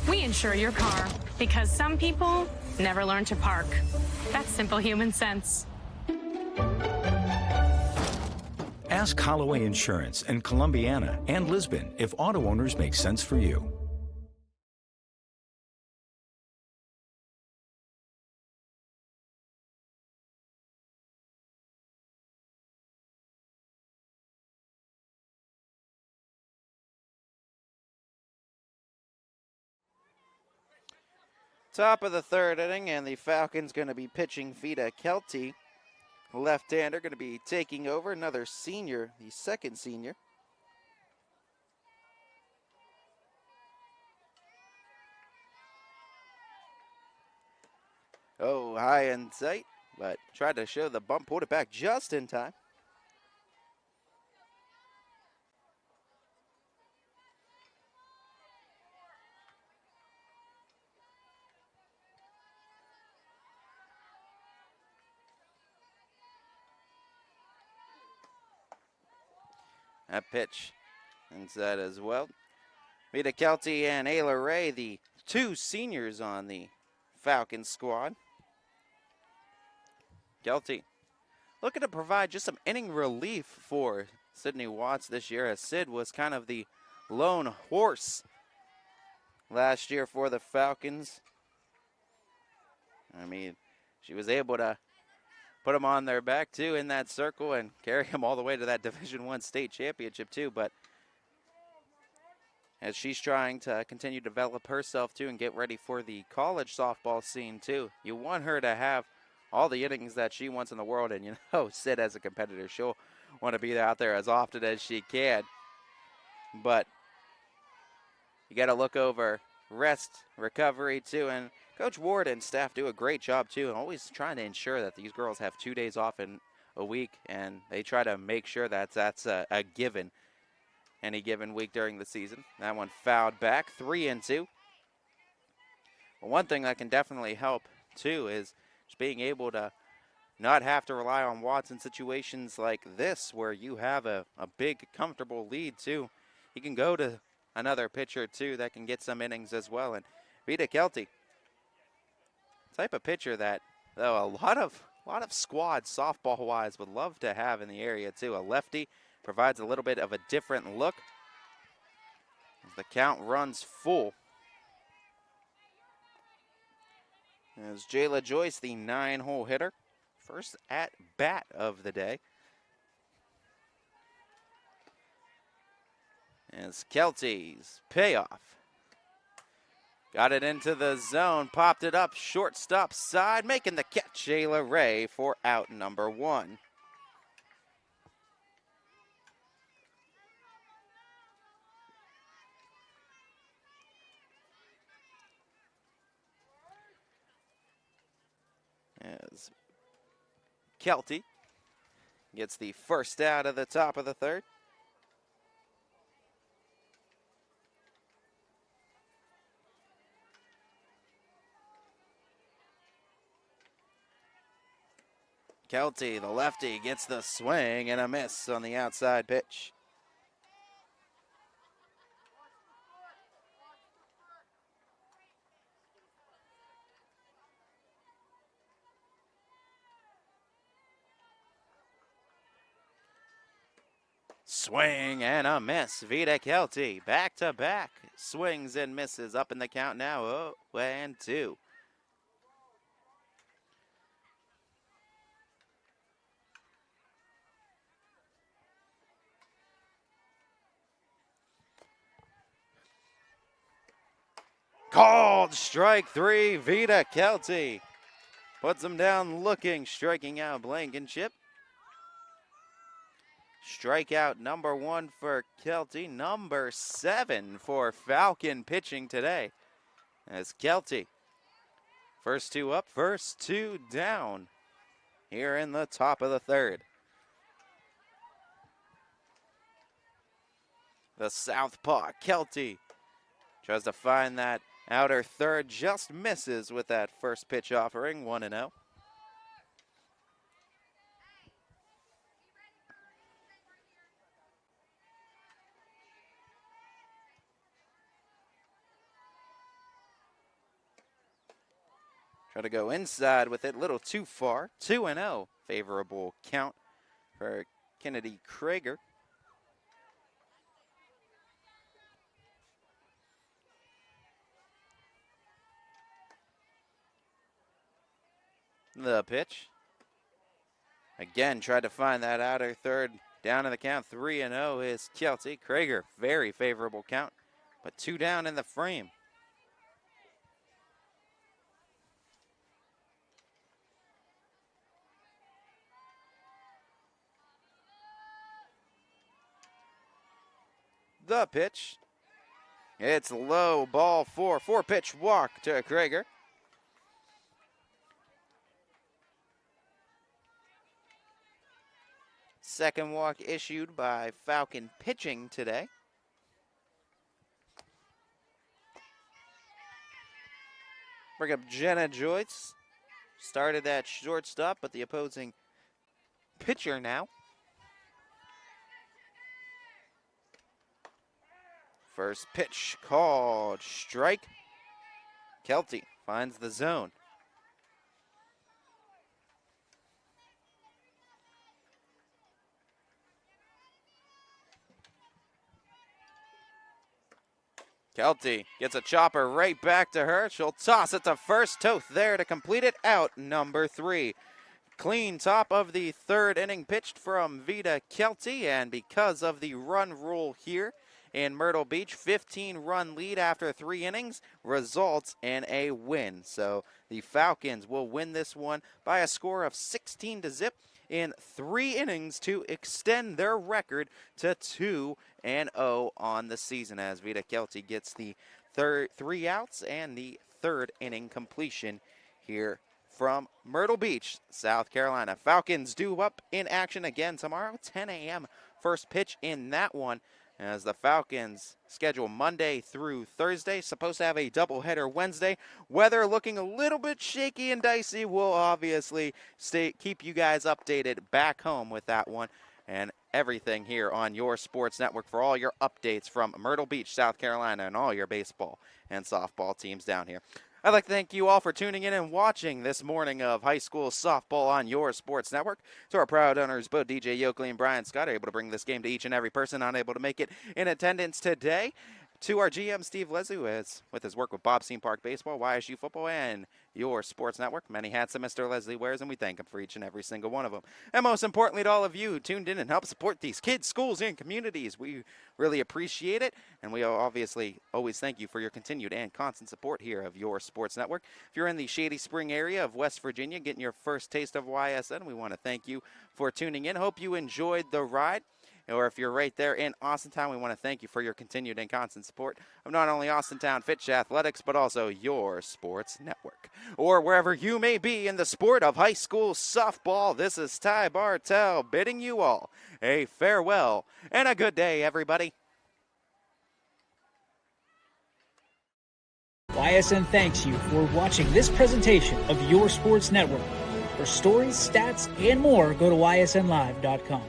We insure your car because some people never learn to park. That's simple human sense. Ask Holloway Insurance in Columbiana and Lisbon if auto owners make sense for you. Top of the third inning, and the Falcons going to be pitching Vida Kelty. Left-hander going to be taking over, another senior, the second senior. Oh, high in sight, but tried to show the bump, pulled it back just in time. That pitch inside as well. Vida Kelty and Ayla Ray, the 2 seniors on the Falcons squad. Kelty looking to provide just some inning relief for Sydney Watts this year, as Sid was kind of the lone horse last year for the Falcons. I mean, she was able to put them on their back, too, in that circle and carry them all the way to that Division I state championship, too. But as she's trying to continue to develop herself, too, and get ready for the college softball scene, too, you want her to have all the innings that she wants in the world. And, you know, Sid as a competitor, she'll want to be out there as often as she can. But you got to look over rest, recovery, too. And Coach Ward and staff do a great job, too, and always trying to ensure that these girls have 2 days off in a week, and they try to make sure that that's a given any given week during the season. That one fouled back, 3-2. But one thing that can definitely help, too, is just being able to not have to rely on Watts in situations like this where you have a big, comfortable lead, too. You can go to another pitcher, too, that can get some innings as well. And Vita Kelty, type of pitcher that, though, a lot of squads, softball-wise, would love to have in the area, too. A lefty provides a little bit of a different look as the count runs full. As Jayla Joyce, the 9-hole hitter, first at bat of the day. As Kelty's payoff. Got it into the zone, popped it up, shortstop side, making the catch, Jayla Ray, for out number 1. As Kelty gets the first out of the top of the third. Kelty, the lefty, gets the swing and a miss on the outside pitch. Swing and a miss. Vita Kelty back-to-back swings and misses, up in the count now, 0-2. Called strike 3, Vita Kelty puts him down looking, striking out Blankenship. Strikeout number 1 for Kelty, number 7 for Falcon pitching today. As Kelty, first 2 up, first 2 down here in the top of the third. The southpaw, Kelty, tries to find that outer third, just misses with that first pitch offering, 1-0. Try to go inside with it, a little too far. 2-0, favorable count for Kennedy Krager. The pitch. Again, tried to find that outer third. Down in the count, 3-0 is Kelty. Krager, very favorable count, but 2 down in the frame. The pitch. It's low, ball 4. 4-pitch walk to Krager. Second walk issued by Falcon pitching today. Bring up Jenna Joyce. Started at shortstop, but the opposing pitcher now. First pitch called strike. Kelty finds the zone. Kelty gets a chopper right back to her. She'll toss it to first. Toth there to complete it, out number 3. Clean top of the 3rd inning pitched from Vita Kelty, and because of the run rule here in Myrtle Beach, 15-run lead after 3 innings results in a win. So the Falcons will win this one by a score of 16-0 in 3 innings to extend their record to 2-0 on the season, as Vita Kelty gets the 3 outs and the 3rd inning completion here from Myrtle Beach, South Carolina. Falcons due up in action again tomorrow, 10 a.m. first pitch in that one, as the Falcons schedule Monday through Thursday. Supposed to have a doubleheader Wednesday. Weather looking a little bit shaky and dicey. We'll obviously keep you guys updated back home with that one and everything here on your sports network for all your updates from Myrtle Beach, South Carolina, and all your baseball and softball teams down here. I'd like to thank you all for tuning in and watching this morning of high school softball on your sports network. To our proud owners, both DJ Yoakley and Brian Scott, are able to bring this game to each and every person unable to make it in attendance today. To our GM, Steve Leslie, who is with his work with Bobstein Park Baseball, YSU Football, and your sports network. Many hats that Mr. Leslie wears, and we thank him for each and every single one of them. And most importantly to all of you who tuned in and helped support these kids, schools, and communities, we really appreciate it. And we obviously always thank you for your continued and constant support here of your sports network. If you're in the Shady Spring area of West Virginia, getting your first taste of YSN, we want to thank you for tuning in. Hope you enjoyed the ride. Or if you're right there in Austintown, we want to thank you for your continued and constant support of not only Austintown Fitch Athletics, but also your sports network. Or wherever you may be in the sport of high school softball, this is Ty Bartell bidding you all a farewell and a good day, everybody. YSN thanks you for watching this presentation of your sports network. For stories, stats, and more, go to ysnlive.com.